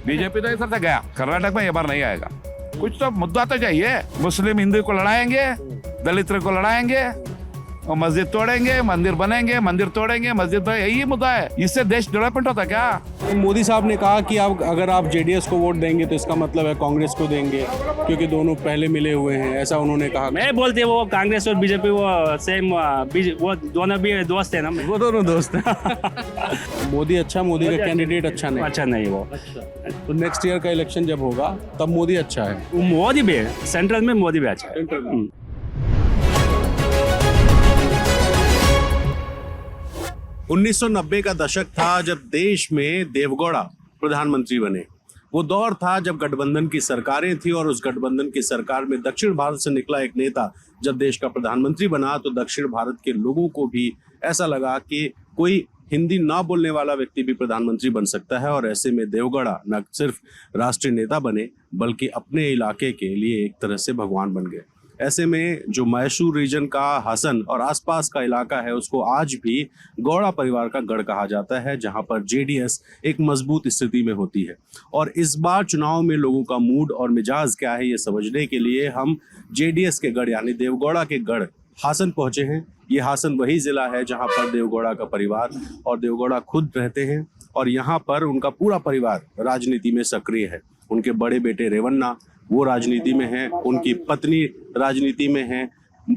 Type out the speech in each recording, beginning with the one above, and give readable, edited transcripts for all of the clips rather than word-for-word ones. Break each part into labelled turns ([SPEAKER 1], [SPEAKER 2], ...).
[SPEAKER 1] BJP तो इधर से गया, कर्नाटक में ये बार नहीं आएगा। कुछ तो मुद्दा तो चाहिए। मुस्लिम हिंदू को लड़ाएंगे, दलित को लड़ाएंगे, और मस्जिद तोड़ेंगे, मंदिर बनेंगे, मंदिर तोड़ेंगे, मस्जिद यही मुद्दा है। इससे देश डेवलपमेंट होता क्या?
[SPEAKER 2] मोदी साहब ने कहा कि आप अगर आप जेडीएस को वोट देंगे तो इसका मतलब है कांग्रेस को देंगे, क्योंकि दोनों पहले मिले हुए हैं, ऐसा उन्होंने कहा।
[SPEAKER 3] मैं बोलते वो कांग्रेस और बीजेपी वो सेम, वो दोनों भी दोस्त है ना।
[SPEAKER 2] वो दोनों दोस्त हैं। मोदी अच्छा, मोदी का कैंडिडेट अच्छा नहीं।
[SPEAKER 3] अच्छा नहीं वो।
[SPEAKER 2] तो नेक्स्ट ईयर का इलेक्शन जब होगा तब मोदी अच्छा है।
[SPEAKER 3] मोदी भी है, सेंट्रल में मोदी भी अच्छा है।
[SPEAKER 2] 1990 का दशक था जब देश में देवगौड़ा प्रधानमंत्री बने। वो दौर था जब गठबंधन की सरकारें थी और उस गठबंधन की सरकार में दक्षिण भारत से निकला एक नेता जब देश का प्रधानमंत्री बना तो दक्षिण भारत के लोगों को भी ऐसा लगा कि कोई हिंदी ना बोलने वाला व्यक्ति भी प्रधानमंत्री बन सकता है। और ऐसे में देवगौड़ा न सिर्फ राष्ट्रीय नेता बने बल्कि अपने इलाके के लिए एक तरह से भगवान बन गए। ऐसे में जो मैसूर रीजन का हसन और आसपास का इलाका है उसको आज भी गौड़ा परिवार का गढ़ कहा जाता है, जहां पर जेडीएस एक मजबूत स्थिति में होती है। और इस बार चुनाव में लोगों का मूड और मिजाज क्या है ये समझने के लिए हम जेडीएस के गढ़ यानी देवगौड़ा के गढ़ हासन पहुंचे हैं। ये हासन वही जिला है जहां पर देवगौड़ा का परिवार और देवगौड़ा खुद रहते हैं और यहाँ पर उनका पूरा परिवार राजनीति में सक्रिय है। उनके बड़े बेटे रेवन्ना वो राजनीति में हैं, उनकी पत्नी राजनीति में है,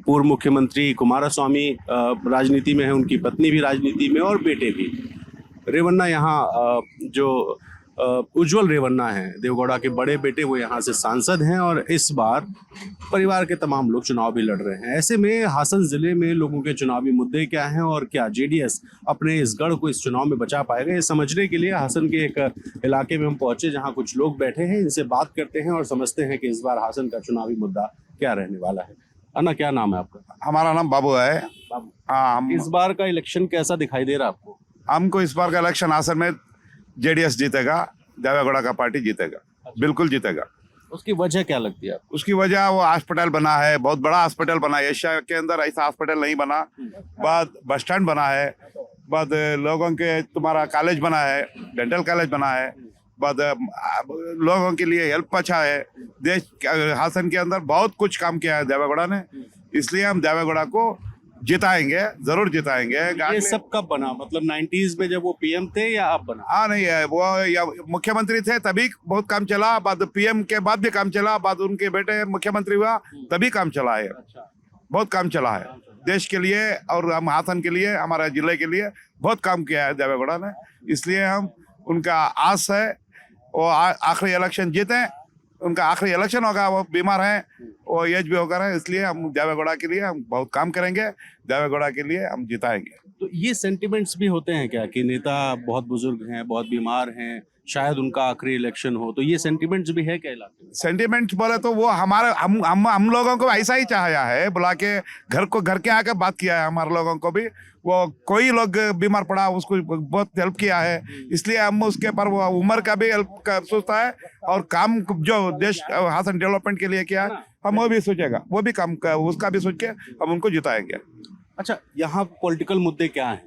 [SPEAKER 2] पूर्व मुख्यमंत्री कुमारस्वामी राजनीति में है, उनकी पत्नी भी राजनीति में और बेटे भी। रेवन्ना यहाँ जो उज्जवल रेवन्ना हैं देवगौड़ा के बड़े बेटे, वो यहाँ से सांसद हैं और इस बार परिवार के तमाम लोग चुनाव भी लड़ रहे हैं। ऐसे में हासन जिले में लोगों के चुनावी मुद्दे क्या हैं और क्या जेडीएस अपने इस गढ़ को इस चुनाव में बचा पाएगा, ये समझने के लिए हासन के एक इलाके में हम पहुंचे जहाँ कुछ लोग बैठे हैं। इनसे बात करते हैं और समझते हैं कि इस बार हासन का चुनावी मुद्दा क्या रहने वाला है। अन्ना, क्या नाम है आपका?
[SPEAKER 1] हमारा नाम बाबू है। हाँ,
[SPEAKER 2] इस बार का इलेक्शन कैसा दिखाई दे रहा है आपको?
[SPEAKER 1] हमको इस बार का इलेक्शन हासन में जेडीएस जीतेगा, देवेगौड़ा का पार्टी जीतेगा, बिल्कुल जीतेगा।
[SPEAKER 2] उसकी वजह क्या लगती है आपको?
[SPEAKER 1] उसकी वजह वो हॉस्पिटल बना है, बहुत बड़ा हॉस्पिटल बना है। एशिया के अंदर ऐसा हॉस्पिटल नहीं बना। बाद बस स्टैंड बना है, बाद लोगों के तुम्हारा कॉलेज बना है, डेंटल कॉलेज बना है, बाद लोगों के लिए हेल्प अच्छा है। देश हासन के अंदर बहुत कुछ काम किया है देवेगौड़ा ने, इसलिए हम देवेगौड़ा को जिताएंगे, जरूर जिताएंगे।
[SPEAKER 2] ये सब कब बना? मतलब 90s में जब वो पीएम थे या अब बना?
[SPEAKER 1] हाँ नहीं है, वो या मुख्यमंत्री थे तभी बहुत काम चला, बाद पीएम के बाद भी काम चला, बाद उनके बेटे मुख्यमंत्री हुआ तभी काम चला है। बहुत काम चला है देश के लिए और हम हासन के लिए, हमारे जिले के लिए बहुत काम किया है देवेगौड़ा ने। इसलिए हम उनका आस है वो आखिरी इलेक्शन जीते। उनका आखिरी इलेक्शन होगा, वो बीमार हैं, वो एज भी होकर है, इसलिए हम देवेगौड़ा के लिए हम बहुत काम करेंगे, देवेगौड़ा के लिए हम जिताएंगे।
[SPEAKER 2] तो ये सेंटिमेंट्स भी होते हैं क्या कि नेता बहुत बुजुर्ग हैं, बहुत बीमार हैं, शायद उनका आखिरी इलेक्शन हो, तो ये सेंटिमेंट्स भी है क्या इलाके में?
[SPEAKER 1] सेंटिमेंट बोले तो वो हमारे हम लोगों को ऐसा ही चाहा है, बुला के घर के आकर बात किया है हमारे लोगों को भी। वो कोई लोग बीमार पड़ा उसको बहुत हेल्प किया है, इसलिए हम उसके पर वो उम्र का भी हेल्प सोचता है और काम जो देश हासन डेवलपमेंट के लिए किया है हम वो भी सोचेगा, वो भी काम उसका भी सोच के हम उनको जिताएंगे।
[SPEAKER 2] अच्छा, यहाँ पॉलिटिकल मुद्दे क्या हैं?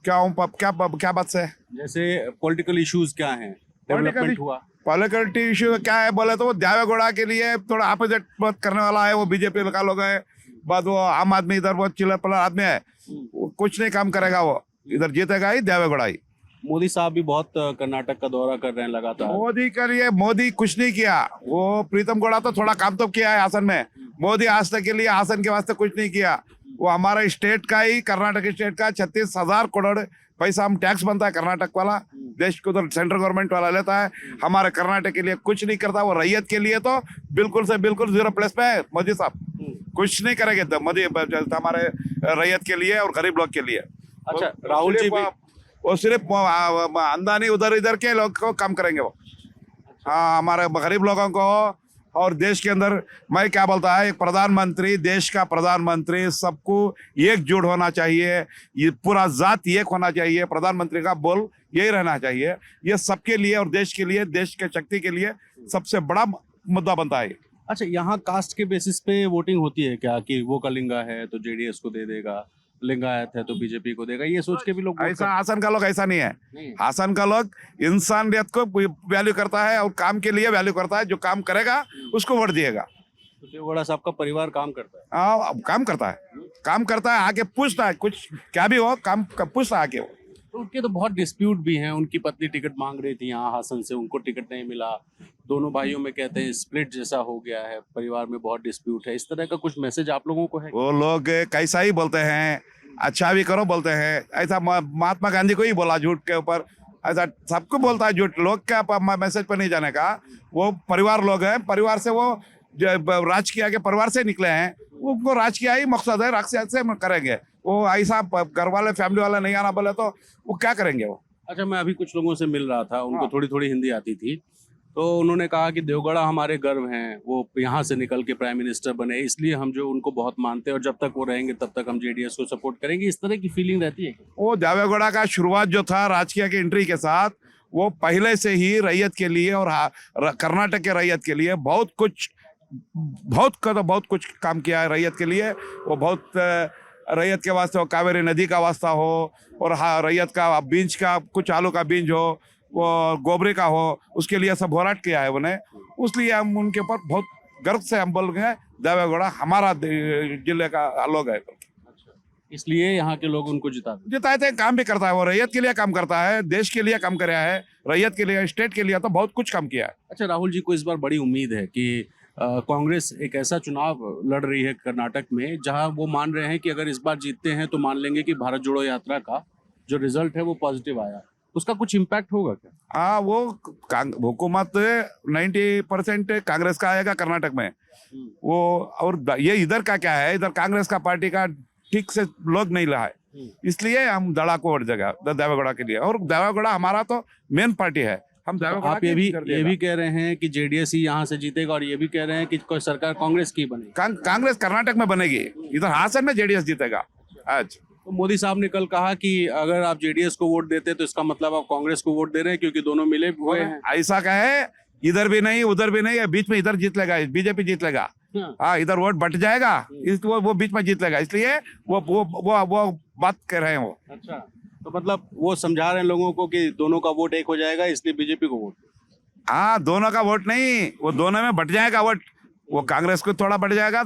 [SPEAKER 1] क्या बात से?
[SPEAKER 2] जैसे पॉलिटिकल इश्यूज क्या हैं? डेवलपमेंट हुआ?
[SPEAKER 1] पॉलिटिकल इशू क्या है बोले तो वो देवेगौड़ा के लिए थोड़ा अपोजिट बात करने वाला है, वो बीजेपी का लोग है। बाद वो आम आदमी इधर बहुत चिल्लर पल्लर आदमी है, वो कुछ नहीं काम करेगा, वो इधर जीतेगा ही देवेगौड़ा ही।
[SPEAKER 2] मोदी साहब भी बहुत कर्नाटक का दौरा कर रहे हैं लगातार।
[SPEAKER 1] मोदी के लिए मोदी कुछ नहीं किया, वो प्रीतम गौड़ा तो थोड़ा काम तो किया है हासन में। मोदी आज तक के लिए हासन के वास्ते कुछ नहीं किया। वो हमारा स्टेट का ही, कर्नाटक स्टेट का 36,000 करोड़ पैसा हम टैक्स बनता है कर्नाटक वाला, देश को उधर सेंट्रल गवर्नमेंट वाला लेता है। हमारे कर्नाटक के लिए कुछ नहीं करता, वो रैयत के लिए तो बिल्कुल से बिल्कुल 0 प्लस पे है मोदी साहब। कुछ नहीं करेंगे तो मोदी हमारे रैयत के लिए और गरीब लोग के लिए।
[SPEAKER 2] अच्छा, राहुल जी भी
[SPEAKER 1] वो सिर्फ अंदानी उधर इधर के लोग को काम करेंगे वो। हाँ, हमारे गरीब लोगों को और देश के अंदर मैं क्या बोलता है, एक प्रधानमंत्री, देश का प्रधानमंत्री सबको एकजुट होना चाहिए, ये पूरा जात एक होना चाहिए। प्रधानमंत्री का बोल यही रहना चाहिए, ये सबके लिए और देश के लिए, देश के शक्ति के लिए सबसे बड़ा मुद्दा बनता है।
[SPEAKER 2] अच्छा, यहाँ कास्ट के बेसिस पे वोटिंग होती है क्या कि वो कलिंगा है तो जेडीएस को दे देगा, लिंगायत है तो बीजेपी को देगा, ये सोच के भी लोग वोट
[SPEAKER 1] ऐसा हासन का लोग ऐसा नहीं है।
[SPEAKER 2] नहीं।
[SPEAKER 1] हासन का लोग इंसानियत को वैल्यू करता है और काम के लिए वैल्यू करता है। जो काम करेगा उसको वोट दिएगा।
[SPEAKER 2] तो देवगौड़ा साहब का परिवार काम करता है।
[SPEAKER 1] काम करता है, आके पूछता है, कुछ क्या भी हो काम पूछता है आके वो।
[SPEAKER 2] तो उनके तो बहुत डिस्प्यूट भी हैं, उनकी पत्नी टिकट मांग रही थी यहाँ हासन से, उनको टिकट नहीं मिला, दोनों भाइयों में कहते हैं स्प्लिट जैसा हो गया है, परिवार में बहुत डिस्प्यूट है, इस तरह का कुछ मैसेज आप लोगों को है?
[SPEAKER 1] वो लोग कैसा ही बोलते हैं, अच्छा भी करो बोलते हैं। ऐसा महात्मा गांधी को ही बोला झूठ के ऊपर, ऐसा सबको बोलता है झूठ। लोग क्या मैसेज पर नहीं जाने का, वो परिवार लोग हैं, परिवार से वो राजकीय के परिवार से निकले हैं, उनको राजकीय ही मकसद है, राजकीय से करेंगे। वो ऐसा घर वाले फैमिली वाले नहीं आना बोले तो वो क्या करेंगे वो।
[SPEAKER 2] अच्छा, मैं अभी कुछ लोगों से मिल रहा था, उनको थोड़ी थोड़ी हिंदी आती थी, तो उन्होंने कहा कि देवगौड़ा हमारे गर्व हैं, वो यहाँ से निकल के प्राइम मिनिस्टर बने, इसलिए हम जो उनको बहुत मानते हैं और जब तक वो रहेंगे तब तक हम जेडीएस को सपोर्ट करेंगे, इस तरह की फीलिंग रहती है?
[SPEAKER 1] वो देवेगौड़ा का शुरुआत जो था राजकीय की एंट्री के साथ, वो पहले से ही रैयत के लिए और कर्नाटक के रैयत के लिए बहुत कुछ काम किया है रैयत के लिए। वो बहुत रैयत के वास्ते हो, कावेरी नदी का वास्ता हो, और रैयत का बीज का कुछ आलू का बीज हो, वो गोबरे का हो, उसके लिए सब होराट किया है उन्हें। उसलिए हम उनके ऊपर बहुत गर्व से हम बोल गए देवेगौड़ा हमारा जिले का लोग है।
[SPEAKER 2] इसलिए यहाँ के लोग उनको
[SPEAKER 1] जिताए थे। काम भी करता है, वो रैयत के लिए काम करता है, देश के लिए काम कराया है, रैयत के लिए, स्टेट के लिए तो बहुत कुछ काम किया है।
[SPEAKER 2] अच्छा, राहुल जी को इस बार बड़ी उम्मीद है कि कांग्रेस एक ऐसा चुनाव लड़ रही है कर्नाटक में जहां वो मान रहे हैं कि अगर इस बार जीतते हैं तो मान लेंगे कि भारत जोड़ो यात्रा का जो रिजल्ट है वो पॉजिटिव आया, उसका कुछ इम्पैक्ट होगा क्या?
[SPEAKER 1] हाँ, वो हुकूमत 90% कांग्रेस का आएगा कर्नाटक में। वो और ये इधर का क्या है, इधर कांग्रेस का पार्टी का ठीक से लोग नहीं रहा है, इसलिए हम दड़ा को वोट देगा देवेगौड़ा के लिए। और देवेगौड़ा हमारा तो मेन पार्टी है। हम
[SPEAKER 2] तो आप ये भी कह रहे हैं कि जेडीएस ही यहाँ से जीतेगा, और ये भी कह रहे हैं कि कोई सरकार कांग्रेस की बनेगी।
[SPEAKER 1] कांग्रेस कर्नाटक में बनेगी, इधर हासन में जेडीएस जीतेगा आज।
[SPEAKER 2] तो मोदी साहब ने कल कहा कि अगर आप जेडीएस को वोट देते तो इसका मतलब आप कांग्रेस को वोट दे रहे हैं, क्योंकि दोनों मिले हुए हैं।
[SPEAKER 1] ऐसा का है, इधर भी नहीं उधर भी नहीं, बीच में इधर जीत लेगा, बीजेपी जीत लेगा। हाँ, इधर वोट बट जाएगा, वो बीच में जीत लेगा, इसलिए वो बात कर रहे हैं वो।
[SPEAKER 2] अच्छा, तो मतलब वो समझा रहे हैं लोगों को कि दोनों का वोट एक हो जाएगा, इसलिए बीजेपी को वोट।
[SPEAKER 1] हाँ, दोनों का वोट नहीं, वो दोनों में बट जाएगा वोट। वो कांग्रेस को थोड़ा बढ़ जाएगा,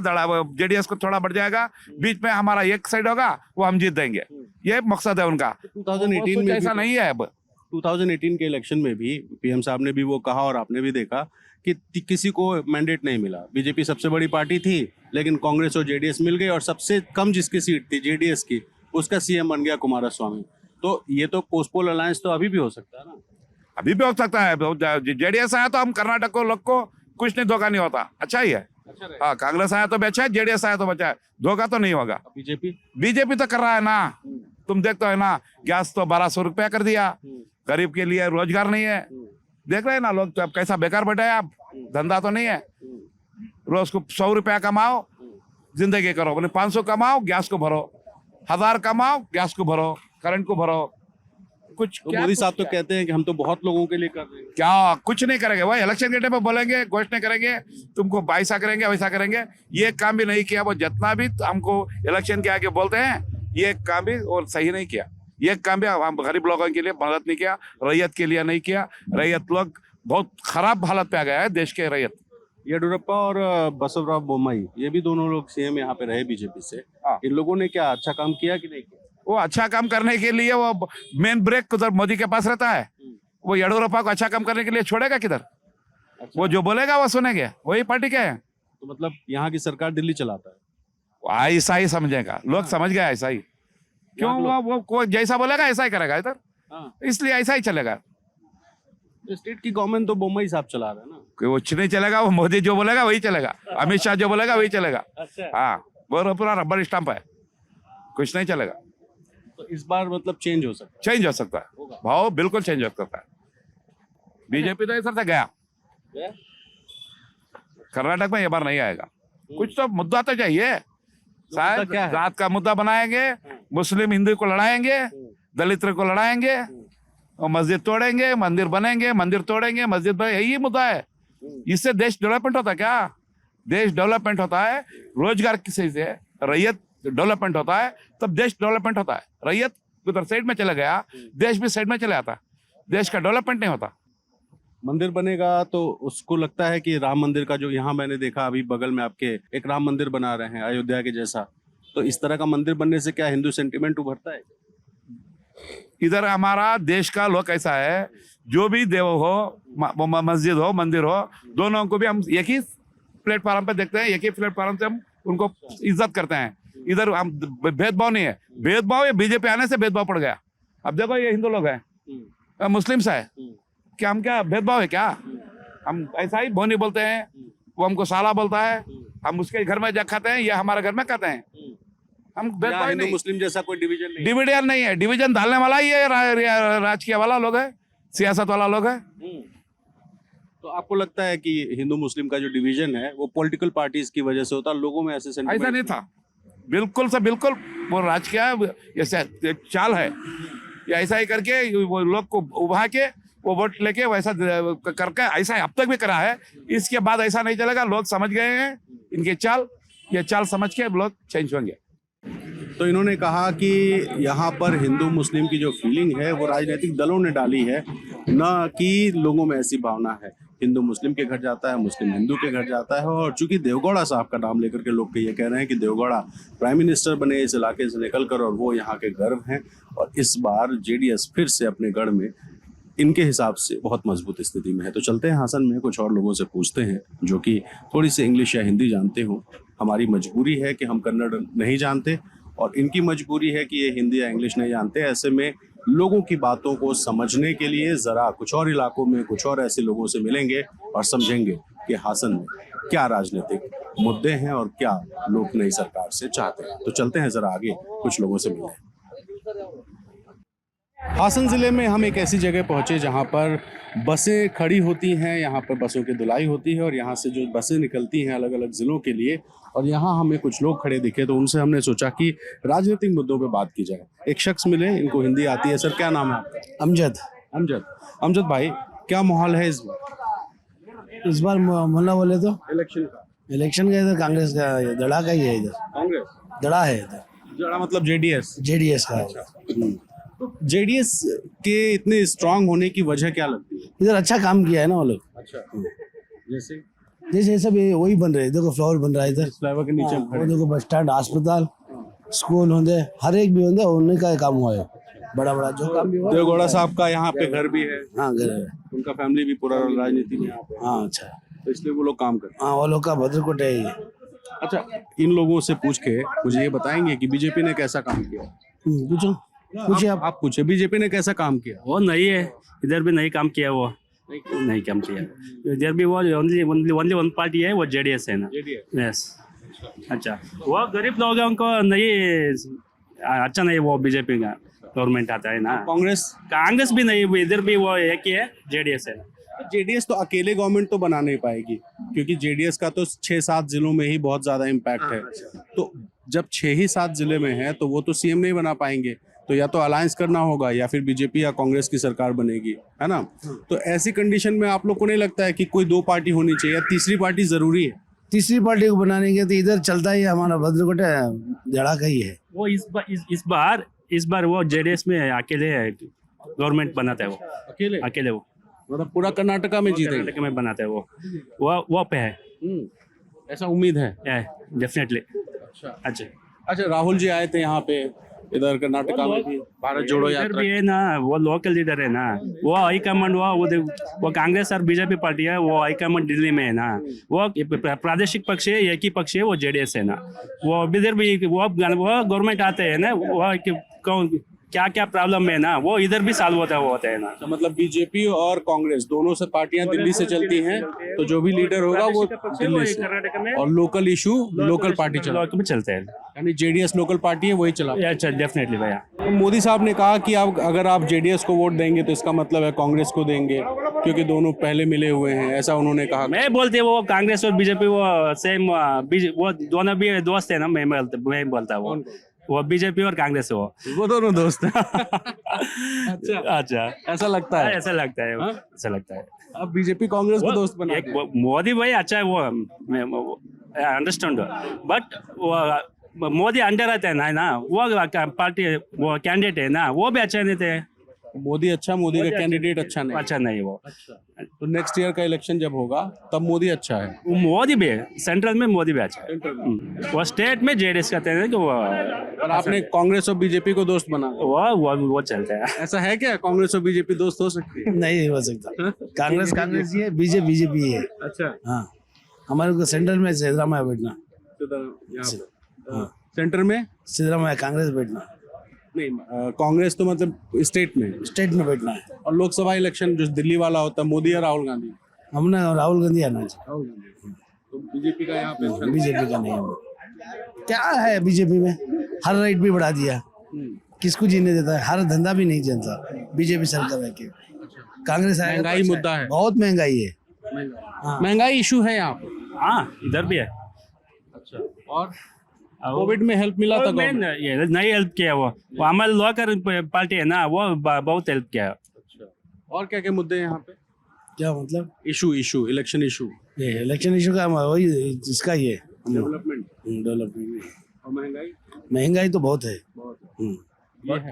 [SPEAKER 1] जेडीएस को थोड़ा बढ़ जाएगा, बीच में हमारा एक साइड होगा, वो हम जीत देंगे। ये मकसद है उनका।
[SPEAKER 2] 2018 में
[SPEAKER 1] ऐसा नहीं है। अब
[SPEAKER 2] 2018 के इलेक्शन में भी पीएम साहब ने भी वो कहा और आपने भी देखा कि किसी को मैंडेट नहीं मिला। बीजेपी सबसे बड़ी पार्टी थी, लेकिन कांग्रेस और जेडीएस मिल गई, और सबसे कम जिसकी सीट थी जेडीएस की, उसका सीएम बन गया कुमारस्वामी। तो ये तो पोस्टपोल अलायंस तो अभी भी हो सकता है ना?
[SPEAKER 1] अभी भी हो सकता है। जेडीएस आया तो हम कर्नाटक को लोग को कुछ नहीं, धोखा नहीं होता, अच्छा ही है। हाँ, कांग्रेस आया तो भी अच्छा है, जेडीएस आया तो बचा है, धोखा तो नहीं होगा। बीजेपी तो कर रहा है ना, तुम देखते हो ना, गैस तो 1200 रुपया कर दिया, गरीब के लिए रोजगार नहीं है, देख रहे हैं ना लोग तो अब कैसा बेकार बैठे हैं। आप धंधा तो नहीं है, रोज को 100 रुपया कमाओ, जिंदगी करो, 500 कमाओ, गैस को भरो, 1000 कमाओ, गैस को भरो, करंट को भरो। कुछ
[SPEAKER 2] तो मोदी साहब तो कहते हैं कि हम तो बहुत लोगों के लिए कर रहे हैं।
[SPEAKER 1] क्या कुछ नहीं करेंगे, वो इलेक्शन के टाइम पे बोलेंगे, घोषणा करेंगे, तुमको ऐसा करेंगे वैसा करेंगे। ये काम भी नहीं किया, वो जितना भी हमको इलेक्शन के आगे बोलते हैं, ये काम भी और सही नहीं किया। ये काम भी हम गरीब लोगों के लिए मदद नहीं किया, रैयत के लिए नहीं किया। रैयत लोग बहुत खराब हालत पे आ गया है, देश के रैयत।
[SPEAKER 2] येडियुरप्पा और बसवराज बोम्मई, ये भी दोनों लोग सीएम यहाँ पे रहे बीजेपी से। इन लोगों ने क्या अच्छा काम किया कि नहीं किया?
[SPEAKER 1] वो अच्छा काम करने के लिए वो मेन ब्रेक उधर मोदी के पास रहता है। वो येडियुरप्पा को अच्छा काम करने के लिए छोड़ेगा किधर? वो जो बोलेगा वो सुनेंगे, वही पार्टी के हैं।
[SPEAKER 2] तो मतलब यहाँ की सरकार दिल्ली चलाता है,
[SPEAKER 1] ऐसा ही समझेगा, लोग समझ गए ऐसा ही। क्यों? वो जैसा बोलेगा ऐसा ही करेगा इधर, इसलिए ऐसा ही चलेगा।
[SPEAKER 2] स्टेट की गवर्नमेंट तो बोम्मई साहब चला रहे हैं ना,
[SPEAKER 1] कुछ नहीं चलेगा, वो मोदी जो बोलेगा वही चलेगा, अमित शाह जो बोलेगा वही चलेगा। हाँ, वो पूरा रबर स्टंप है, कुछ नहीं चलेगा।
[SPEAKER 2] तो इस बार मतलब चेंज हो सकता
[SPEAKER 1] है, भाव बिल्कुल चेंज हो सकता है। बीजेपी तो इधर से गया, कर्नाटक में ये बार नहीं आएगा। कुछ तो मुद्दा तो चाहिए, शायद जात का मुद्दा बनाएंगे, मुस्लिम हिंदू को लड़ाएंगे, दलित को लड़ाएंगे, और मस्जिद तोड़ेंगे, मंदिर बनेंगे, मंदिर तोड़ेंगे, मस्जिद बने, यही मुद्दा है। इससे देश डेवलपमेंट होता है क्या? देश डेवलपमेंट होता है रोजगार किसी से, रैयत डेवलपमेंट होता है तब देश डेवलपमेंट होता है। रैयत उधर साइड में चला गया, देश भी साइड में चला जाता, देश का डेवलपमेंट नहीं होता।
[SPEAKER 2] मंदिर बनेगा तो उसको लगता है कि राम मंदिर का जो यहाँ मैंने देखा अभी बगल में आपके एक राम मंदिर बना रहे हैं अयोध्या के जैसा, तो इस तरह का मंदिर बनने से क्या हिंदू सेंटिमेंट उभरता है?
[SPEAKER 1] इधर हमारा देश का लोग ऐसा है, जो भी देव हो, मस्जिद हो, मंदिर हो, दोनों को भी हम एक ही प्लेटफॉर्म पे देखते हैं, एक ही प्लेटफॉर्म से हम उनको इज्जत करते हैं। इधर हम भेदभाव नहीं है, भेदभाव ये बीजेपी आने से भेदभाव पड़ गया। अब देखो ये हिंदू लोग हैं, मुस्लिम्स है, क्या हम क्या भेदभाव है क्या? हम ऐसा ही बोनी बोलते हैं, वो हमको साला बोलता है, हम उसके घर में जा खाते हैं, ये हमारे घर में खाते हैं। हम भेदभाव
[SPEAKER 2] हिंदू
[SPEAKER 1] नहीं,
[SPEAKER 2] मुस्लिम जैसा कोई डिवीजन नहीं।
[SPEAKER 1] डिविजन नहीं है, डिवीजन डालने वाला ही है राजकीय वाला लोग है, सियासत वाला लोग है।
[SPEAKER 2] तो आपको लगता है कि हिंदू मुस्लिम का जो डिवीजन है वो पॉलिटिकल पार्टीज की वजह से होता है, लोगों में ऐसे सेंटिमेंट?
[SPEAKER 1] ऐसा नहीं था, बिल्कुल से बिल्कुल वो राजकीय ये चाल है, ये ऐसा ही करके वो लोग को उभा के वो वोट लेके वैसा करके ऐसा अब तक भी करा है। इसके बाद ऐसा नहीं चलेगा, लोग समझ गए हैं इनके चाल, ये चाल समझ के लोग चेंज होंगे।
[SPEAKER 2] तो इन्होंने कहा कि यहाँ पर हिंदू मुस्लिम की जो फीलिंग है वो राजनीतिक दलों ने डाली है, न कि लोगों में ऐसी भावना है। हिंदू मुस्लिम के घर जाता है, मुस्लिम हिंदू के घर जाता है। और चूंकि देवगौड़ा साहब का नाम लेकर के लोग ये कह रहे हैं कि देवगौड़ा प्राइम मिनिस्टर बने इस इलाके से निकलकर, और वो यहाँ के गर्व हैं, और इस बार जेडीएस फिर से अपने गढ़ में इनके हिसाब से बहुत मजबूत स्थिति में है। तो चलते हैं हासन में, कुछ और लोगों से पूछते हैं जो कि थोड़ी सी इंग्लिश या हिंदी जानते हो। हमारी मजबूरी है कि हम कन्नड़ नहीं जानते, और इनकी मजबूरी है कि ये हिंदी या इंग्लिश नहीं जानते। ऐसे में लोगों की बातों को समझने के लिए ज़रा कुछ और इलाकों में कुछ और ऐसे लोगों से मिलेंगे और समझेंगे कि हासन में क्या राजनीतिक मुद्दे हैं और क्या लोग नई सरकार से चाहते हैं। तो चलते हैं ज़रा आगे, कुछ लोगों से मिलते हैं। हासन ज़िले में हम एक ऐसी जगह पहुंचे जहां पर बसें खड़ी होती हैं, यहां पर बसों की धुलाई होती है, और यहां से जो बसें निकलती हैं अलग अलग ज़िलों के लिए, और यहां हमें कुछ लोग खड़े दिखे तो उनसे हमने सोचा कि राजनीतिक मुद्दों पे बात की जाए। एक शख्स मिले, इनको हिंदी आती है। सर, क्या नाम है आपका?
[SPEAKER 4] अमजद।
[SPEAKER 2] अमजद भाई, क्या माहौल है इस बार?
[SPEAKER 4] इस बार मुन्ना बोले तो
[SPEAKER 2] इलेक्शन का?
[SPEAKER 4] इलेक्शन का इधर कांग्रेस का दड़ा का ही है, इधर
[SPEAKER 2] कांग्रेस
[SPEAKER 4] दड़ा है, इधर
[SPEAKER 2] जरा मतलब जेडीएस
[SPEAKER 4] जेडीएस का है।
[SPEAKER 2] जेडीएस के इतने स्ट्रांग होने की वजह क्या लगती है?
[SPEAKER 4] इधर अच्छा काम किया है ना वो लोग।
[SPEAKER 2] अच्छा, जैसे
[SPEAKER 4] जैसे सब ये वही बन रहे हैं, देखो फ्लावर बन रहा है इधर,
[SPEAKER 2] फ्लावर के नीचे हम
[SPEAKER 4] वो
[SPEAKER 2] खड़े हैं।
[SPEAKER 4] देखो बस स्टैंड, अस्पताल, स्कूल होंगे, हर एक भी होंगे, उन्हीं का काम हुआ है, बड़ा बड़ा जो काम भी हुआ है।
[SPEAKER 2] देवगौड़ा साहब का यहाँ पे घर भी है,
[SPEAKER 4] हाँ घर है,
[SPEAKER 2] उनका फैमिली भी पूरा राजनीति में यहाँ पे है,
[SPEAKER 4] हाँ अच्छा,
[SPEAKER 2] तो इसलिए वो लोग काम करते
[SPEAKER 4] हाँ वो लोग का भद्रकोट है ये।
[SPEAKER 2] हैं। अच्छा, इन लोगों से पूछ के मुझे ये बताएंगे कि बीजेपी ने कैसा काम किया?
[SPEAKER 4] पूछो पूछिए आप।
[SPEAKER 2] आप पूछे बीजेपी ने कैसा काम किया?
[SPEAKER 3] वो नहीं है, इधर भी नहीं काम किया, वो नहीं काम किया इधर भी। वो ओनली वन पार्टी है, वो जेडीएस है ना। यस, अच्छा, वो गरीब लोगों को नहीं, अच्छा नहीं वो बीजेपी का गवर्नमेंट आता है ना। कांग्रेस भी नहीं, इधर भी वो एक ही है, जेडीएस है।
[SPEAKER 2] जेडीएस तो अकेले गवर्नमेंट तो बना नहीं पाएगी, क्योंकि जेडीएस का तो 6-7 जिलों में ही बहुत ज्यादा इम्पैक्ट है। तो जब 6 ही 7 जिले में है तो वो तो सीएम नहीं बना पाएंगे, तो या तो अलायंस करना होगा या फिर बीजेपी या कांग्रेस की सरकार बनेगी, है ना। तो ऐसी कंडीशन में आप लोग को नहीं लगता है कि कोई 2 पार्टी होनी चाहिए या तीसरी पार्टी जरूरी है?
[SPEAKER 4] तीसरी पार्टी को बनाने के तो इधर चलता ही हमारा भद्रकोट दड़ा का ही है।
[SPEAKER 3] वो इस बार वो जेडीएस में अकेले गवर्नमेंट बनाता है, वो अकेले वो
[SPEAKER 2] मतलब पूरा कर्नाटका में जीतेंगे?
[SPEAKER 3] कर्नाटक में बनाता है वो पे है,
[SPEAKER 2] ऐसा उम्मीद है
[SPEAKER 3] डेफिनेटली।
[SPEAKER 2] अच्छा, राहुल जी आए थे यहाँ पे, इधर कर्नाटका में भी भारत जोड़ो
[SPEAKER 3] इधर
[SPEAKER 2] यात्रा।
[SPEAKER 3] भी है ना, वो लोकल लीडर है ना, वो हाईकमांड वो कांग्रेस और बीजेपी पार्टी है, वो हाईकमांड दिल्ली में है ना। वो प्रादेशिक पक्ष है, एक ही पक्ष है, वो जेडीएस है ना। वो इधर भी वो गवर्नमेंट आते हैं ना, वो क्या क्या प्रॉब्लम है ना, वो इधर भी सॉल्व होता है ना।
[SPEAKER 2] तो मतलब बीजेपी और कांग्रेस दोनों से पार्टियां दिल्ली से चलती हैं, तो जो भी लीडर होगा वो दिल्ली से,
[SPEAKER 3] कर्नाटक में,
[SPEAKER 2] और लोकल इशू लोकल पार्टी
[SPEAKER 3] चलते हैं,
[SPEAKER 2] यानी जेडीएस लोकल पार्टी है, वही चला।
[SPEAKER 3] अच्छा, डेफिनेटली भैया।
[SPEAKER 2] तो मोदी साहब ने कहा कि अगर आप जेडीएस को वोट देंगे तो इसका मतलब है कांग्रेस को देंगे, क्योंकि दोनों पहले मिले हुए हैं, ऐसा उन्होंने कहा।
[SPEAKER 3] मैं बोलते वो कांग्रेस और बीजेपी वो सेम, वो दोनों भी दोस्त है ना। मैं बोलता वो बीजेपी और कांग्रेस है,
[SPEAKER 2] वो दोनों दोस्त हैं।
[SPEAKER 3] अच्छा,
[SPEAKER 2] ऐसा लगता है?
[SPEAKER 3] ऐसा लगता है, ऐसा लगता है।
[SPEAKER 2] अब बीजेपी कांग्रेस को दोस्त बना
[SPEAKER 3] मोदी भाई अच्छा है, वो अंडरस्टैंड, बट मोदी अंडर रहते हैं ना वो पार्टी वो कैंडिडेट है ना वो भी अच्छे नहीं थे।
[SPEAKER 2] मोदी अच्छा, मोदी का कैंडिडेट अच्छा नहीं।
[SPEAKER 3] अच्छा नहीं वो।
[SPEAKER 2] तो नेक्स्ट ईयर का इलेक्शन जब होगा तब मोदी अच्छा है।
[SPEAKER 3] वो मोदी भी है, सेंट्रल में मोदी भी अच्छा है। वो स्टेट में जेडीएस कहते हैं कि वो
[SPEAKER 2] पर आपने कांग्रेस और बीजेपी को दोस्त बना,
[SPEAKER 3] वो चलते हैं।
[SPEAKER 2] ऐसा है क्या? कांग्रेस और बीजेपी दोस्त हो सकती है?
[SPEAKER 4] नहीं हो सकता। कांग्रेस कांग्रेस ही है, बीजेपी बीजेपी ही है।
[SPEAKER 2] अच्छा,
[SPEAKER 4] हाँ, हमारे को सेंट्रल में सिद्धरामैया बैठना,
[SPEAKER 2] यहाँ पे सेंटर में
[SPEAKER 4] सिद्धरामैया कांग्रेस बैठना,
[SPEAKER 2] नहीं, कांग्रेस तो मतलब स्टेट में,
[SPEAKER 4] स्टेट में बैठना है।
[SPEAKER 2] और लोकसभा इलेक्शन जो दिल्ली वाला होता है मोदी या राहुल गांधी?
[SPEAKER 4] हमने राहुल गांधी आना चाहिए,
[SPEAKER 2] राहुल गांधी। तो बीजेपी का यहाँ पे
[SPEAKER 4] बीजेपी का नहीं है। क्या है बीजेपी में, हर राइट भी बढ़ा दिया, किसको जीने देता है, हर धंधा भी नहीं चलता बीजेपी सरकार है। कांग्रेस आएगा तो
[SPEAKER 2] महंगाई
[SPEAKER 4] अच्छा
[SPEAKER 2] मुद्दा है।
[SPEAKER 4] बहुत महंगाई है।
[SPEAKER 2] महंगाई इशू है यहाँ पे।
[SPEAKER 3] हाँ इधर भी है।
[SPEAKER 2] अच्छा, और कोविड में हेल्प मिला था गवर्नमेंट?
[SPEAKER 3] ये नहीं हेल्प किया वो हमारे लोकल पार्टी है ना वो बहुत हेल्प किया।
[SPEAKER 2] अच्छा, और क्या क्या मुद्दे हैं यहाँ पे?
[SPEAKER 4] क्या मतलब?
[SPEAKER 2] इशू इलेक्शन इशू,
[SPEAKER 4] ये इलेक्शन इशू का वही इसका ही है,
[SPEAKER 2] डेवलपमेंट
[SPEAKER 4] डेवलपमेंट।
[SPEAKER 2] और महंगाई।
[SPEAKER 4] महंगाई तो बहुत है।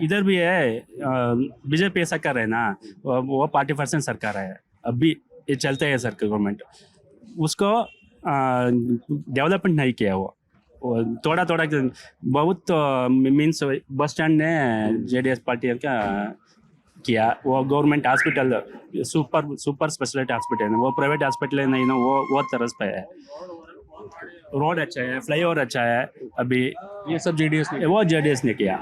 [SPEAKER 3] इधर भी है बीजेपी ऐसा कर रहे हैं ना वो पार्टी पर्सन सरकार है अभी ये चलते है सर गवर्नमेंट उसको डेवलपमेंट नहीं किया वो थोड़ा थोड़ा बहुत मीन्स बस स्टैंड ने जेडीएस पार्टी का किया वो government hospital super speciality hospital है वो प्राइवेट हॉस्पिटल नहीं ना वो तरस पे है रोड अच्छा है फ्लाईओवर अच्छा है अभी
[SPEAKER 2] ये सब जेडीएस ने,
[SPEAKER 3] वो जेडीएस ने किया।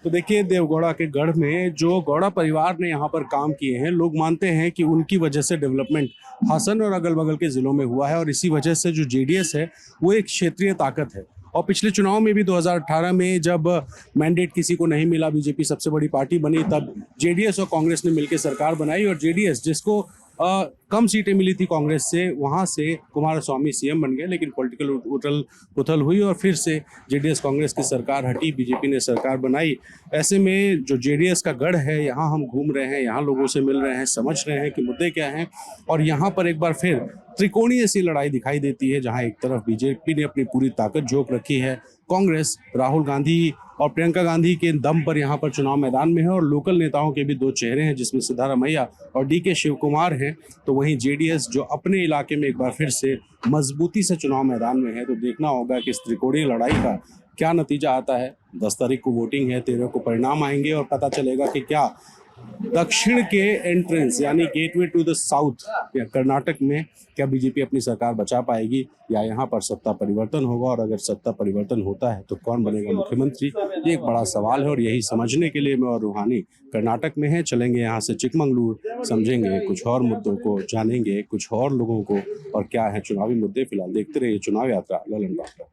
[SPEAKER 2] तो देखिए देवगौड़ा के गढ़ में जो गौड़ा परिवार ने यहाँ पर काम किए हैं लोग मानते हैं कि उनकी वजह से डेवलपमेंट हासन और अगल बगल के जिलों में हुआ है और इसी वजह से जो जेडीएस है वो एक क्षेत्रीय ताकत है। और पिछले चुनाव में भी 2018 में जब मैंडेट किसी को नहीं मिला बीजेपी सबसे बड़ी पार्टी बनी तब जेडीएस और कांग्रेस ने मिलकर सरकार बनाई और जेडीएस जिसको कम सीटें मिली थी कांग्रेस से वहां से कुमारस्वामी सीएम बन गए लेकिन पॉलिटिकल उथल पुथल हुई और फिर से जेडीएस कांग्रेस की सरकार हटी बीजेपी ने सरकार बनाई। ऐसे में जो जेडीएस का गढ़ है यहाँ हम घूम रहे हैं यहाँ लोगों से मिल रहे हैं समझ रहे हैं कि मुद्दे क्या हैं और यहाँ पर एक बार फिर त्रिकोणीय सी लड़ाई दिखाई देती है जहाँ एक तरफ बीजेपी ने अपनी पूरी ताकत झोंक रखी है कांग्रेस राहुल गांधी और प्रियंका गांधी के दम पर यहाँ पर चुनाव मैदान में है और लोकल नेताओं के भी दो चेहरे हैं जिसमें सिद्धारमैया और डीके शिव कुमार हैं तो वहीं जेडीएस जो अपने इलाके में एक बार फिर से मजबूती से चुनाव मैदान में है तो देखना होगा कि इस त्रिकोणीय लड़ाई का क्या नतीजा आता है। 10 तारीख को वोटिंग है 13 को परिणाम आएंगे और पता चलेगा कि क्या दक्षिण के एंट्रेंस यानी गेटवे टू द साउथ या कर्नाटक में क्या बीजेपी अपनी सरकार बचा पाएगी या यहाँ पर सत्ता परिवर्तन होगा और अगर सत्ता परिवर्तन होता है तो कौन बनेगा मुख्यमंत्री ये एक बड़ा सवाल है और यही समझने के लिए मैं और रूहानी कर्नाटक में है चलेंगे यहाँ से चिकमंगलूर समझेंगे कुछ और मुद्दों को जानेंगे कुछ और लोगों को और क्या है चुनावी मुद्दे। फिलहाल देखते रहिए चुनाव यात्रा ललन डॉक्टर।